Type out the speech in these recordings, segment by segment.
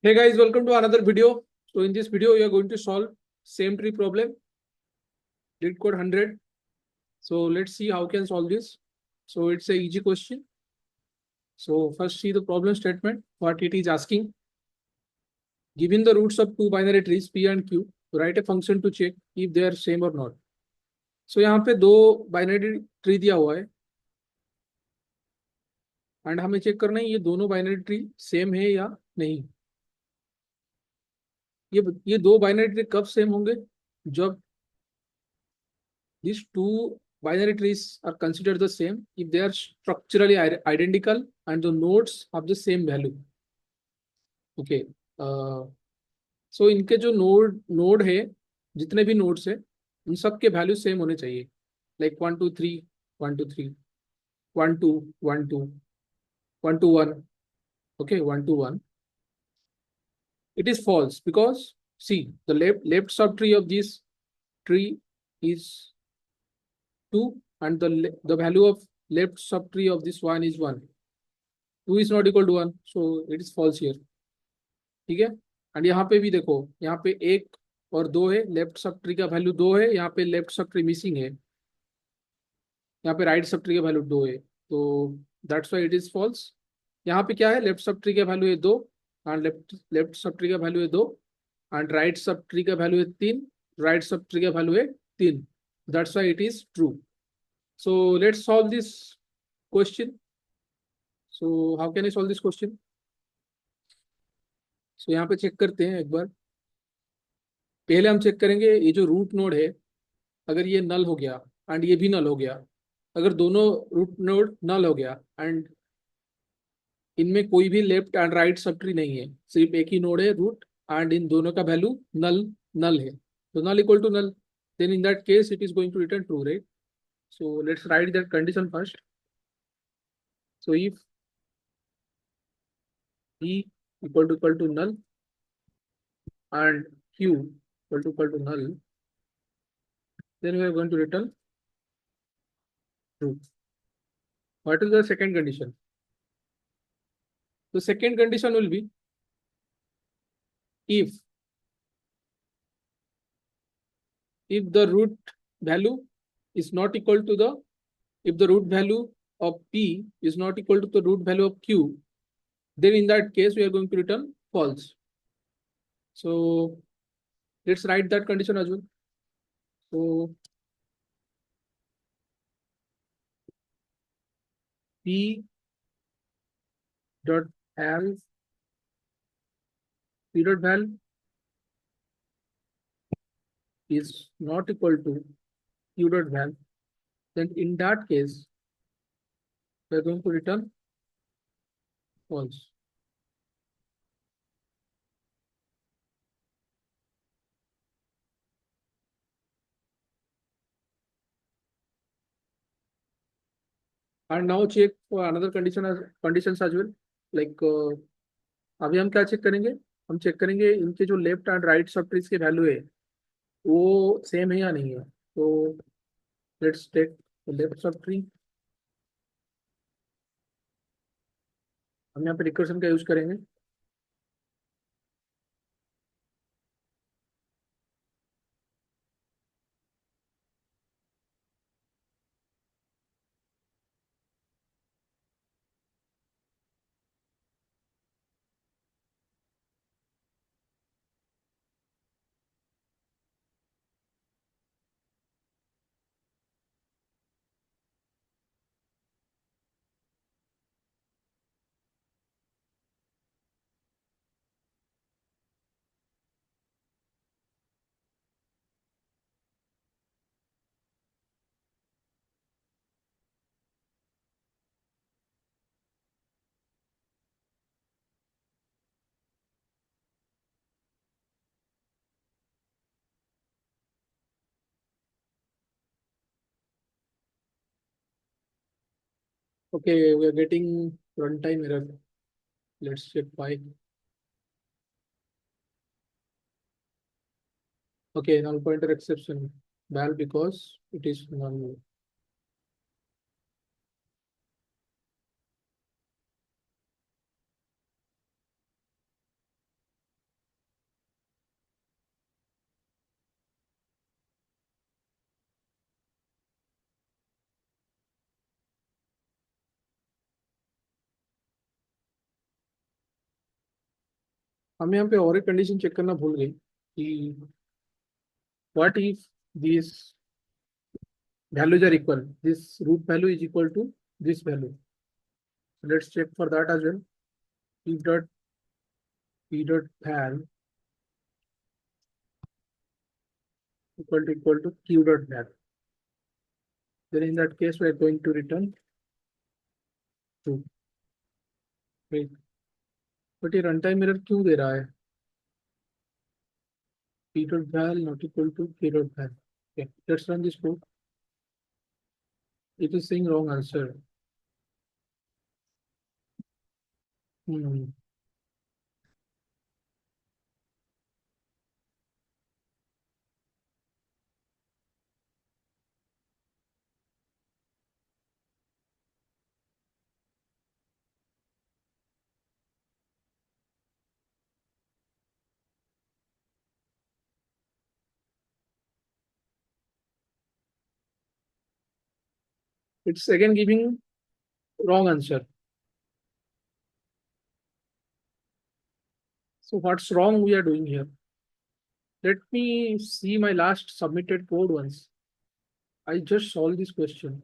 Hey guys, welcome to another video. So in this video, we are going to solve same tree problem, LeetCode 100. So let's see how can solve this. So it's a easy question. So first see the problem statement, what it is asking. Given the roots of two binary trees P and Q, write a function to check if they are same or not. So यहाँ पे दो binary tree दिया हुआ है and हमें check करना है ये दोनों बाइनरी ट्री सेम है या नहीं। ये दो बाइनरी ट्री कब सेम होंगे? जब these two binary trees are considered the same if they are structurally identical and the nodes have the same value. Okay. So इनके जो नोड है, जितने भी नोड्स है उन सब के वैल्यू सेम होने चाहिए, like 1 2 3 1 2 3 1 2 1 2 1 2 1. Okay, 1 2 1. It is false because see the left subtree of this tree is 2 and the value of left subtree of this one is 1. 2 is not equal to 1, so it is false here. ठीक है। And यहाँ पे भी देखो, यहाँ पे 1 और 2 है, लेफ्ट सब ट्री का वैल्यू 2 है, यहाँ पे लेफ्ट सब ट्री मिसिंग है, यहाँ पे राइट सब ट्री का वैल्यू 2 है, तो that's why it is false. यहाँ पे क्या है, लेफ्ट सब ट्री का वैल्यू है 2 एंड लेफ्ट सब ट्री का वैल्यू है 2 एंड राइट सब ट्री का वैल्यू है 3, राइट सब ट्री का वैल्यू है 3, that's why it is true. So let's solve this question. So how can I solve this question? So यहाँ पे check करते हैं एक बार। पहले हम चेक करेंगे ये जो रूट नोड है, अगर ये नल हो गया एंड ये भी नल हो गया, अगर दोनों रूट नोड नल हो गया एंड इनमें कोई भी left and right sub tree नहीं है, सिर्फ एक ही नोड है रूट एंड इन दोनों का वैल्यू नल नल है, तो null equal to null, then in that case it is going to return true, right? So let's write that condition first. So if e equal to null and q equal to null, then we are going to return true. What is the second condition? The second condition will be if the root value is not equal to the, if the root value of p is not equal to the root value of q, then in that case we are going to return false. So let's write that condition as well. So p dot val p dot val is not equal to q dot val, then in that case we are going to return false. And now check for another conditions as well. Like अभी हम क्या check करेंगे? हम check करेंगे इनके जो left and right sub trees के value है वो सेम है या नहीं है। तो let's take left sub tree. हम यहाँ पे रिकर्सन का यूज करेंगे। Okay, we are getting runtime error. Let's check why. Okay, null pointer exception val because it is null. हम यहाँ पे और एक कंडीशन चेक करना भूल गए कि what if this values are equal, this root value is equal to this value. Let's check for that as well. P dot val equal to q dot val. Then in that case, we are going to return true. Wait, but ये runtime error क्यों दे रहा है? P dot val not equal to q dot val. Okay, let's run this code. It is saying wrong answer. Hmm. It's again giving wrong answer. So what's wrong we are doing here? Let me see my last submitted code once. I just solved this question.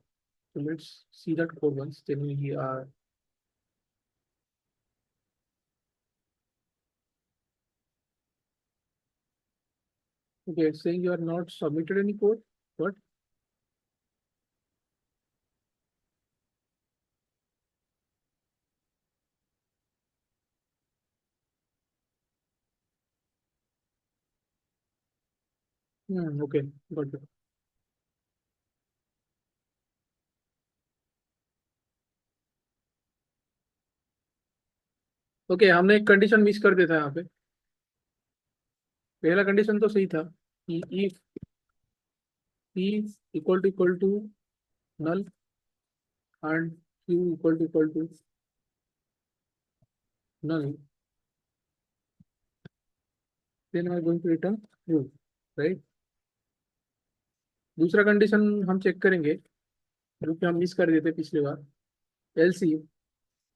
So let's see that code once. Then we are okay. It's saying you are not submitted any code. What? Okay, got it. Okay हमने एक condition miss कर दिया था यहाँ पे। पहला condition तो सही था कि if p equal to null and q equal to null then I going to return true, right. दूसरा कंडीशन हम चेक करेंगे जो कि हम मिस कर दिए थे पिछली बार। एलसी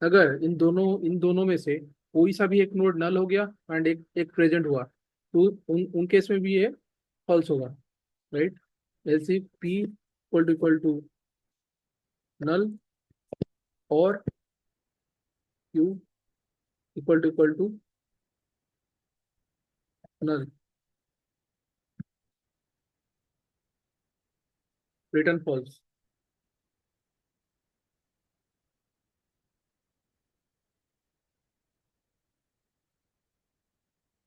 अगर इन दोनों में से कोई सा भी एक नोड नल हो गया एंड एक प्रेजेंट हुआ तो उन केस में भी ये फॉल्स होगा, right. Else p equal to null और q equal to null, return false.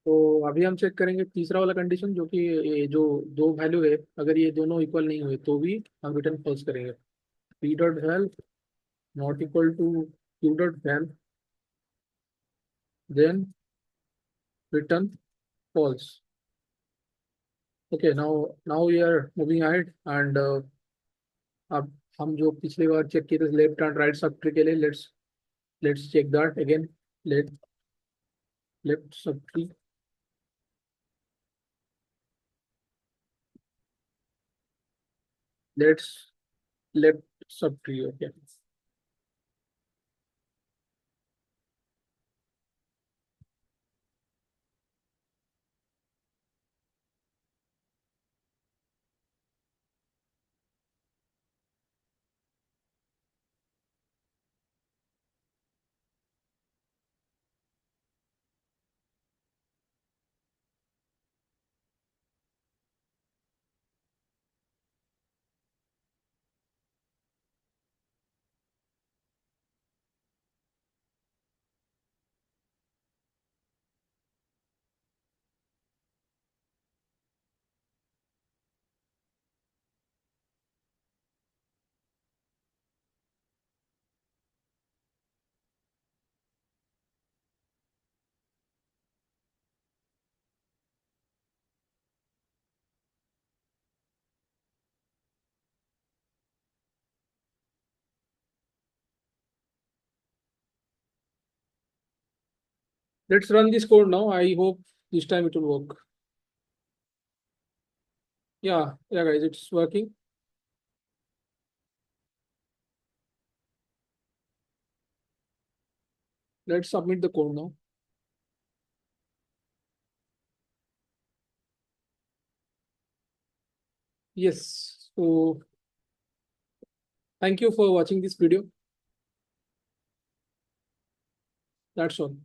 तो अभी हम चेक करेंगे तीसरा वाला कंडीशन जो कि ये जो दो वैल्यू है अगर ये दोनों इक्वल नहीं हुए तो भी हम रिटर्न फॉल्स करेंगे। p dot val not equal to q dot val then return false. Okay now now we are moving ahead and अब हम जो पिछली बार चेक किए थे left and right sub tree के लिए let's let's check that again. Let left sub tree let's left sub tree. Okay let's run this code now. I hope this time it will work. Yeah guys, it's working. Let's submit the code now. Yes. So thank you for watching this video. That's all.